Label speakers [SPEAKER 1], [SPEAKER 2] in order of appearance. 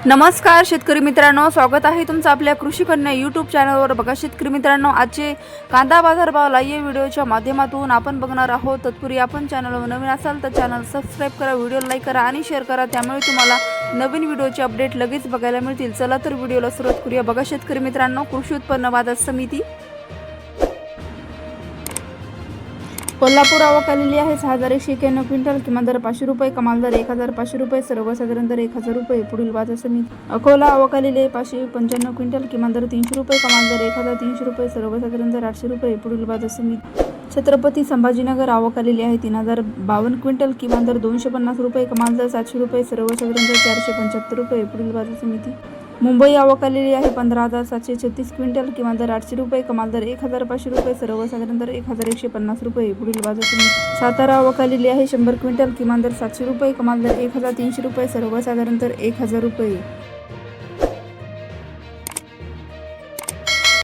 [SPEAKER 1] नमस्कार शेतकरी मित्रांनो, स्वागत आहे तुमचं आपल्या कृषी कन्या यूट्यूब चॅनलवर। बघा शेतकरी मित्रांनो, आजचे कांदा बाजार भाव लाईव्ह व्हिडिओच्या माध्यमातून आपण बघणार आहोत। तत्पूर्वी आपण चॅनलवर नवीन असाल तर चॅनल सबस्क्राइब करा, व्हिडिओ लाईक करा आणि शेअर करा, त्यामुळे तुम्हाला नवीन व्हिडिओचे अपडेट लगेच बघायला मिळतील। चला तर व्हिडिओला सुरुवात करूया। बघा शेतकरी मित्रांनो, कृषी उत्पन्न बाजार समिती कोल्हापूर आवक आलेली आहे 6191 क्विंटल, किमान दर 500 रुपये, कमाल दर 1500 रुपये, सर्वसाधारण दर 1000 रुपये। पुढील बाजार समिती अकोला आवक आलेली आहे 595 क्विंटल, किमान दर 300 रुपये, कमाल दर 1300 रुपये, सर्वसाधारण दर 800 रुपये। पुढील बाजार समिती छत्रपती संभाजीनगर आवक आलेली आहे 3052 क्विंटल, किमान दर 250 रुपये, कमाल दर 700 रुपये, सर्वसाधारण दर 475 रुपये। पुढील बाजार समिती मुंबई आवक आलेली आहे 15736 क्विंटल, किमान दर 800 रुपये, कमाल दर 1500 रुपये, सर्वसाधारण दर 1150 रुपये। पुढील बाजार समिती सातारा आवक आलेली आहे 100 क्विंटल, किमान दर 700 रुपये, कमाल दर 1300 रुपये, सर्वसाधारण दर 1000 रुपये।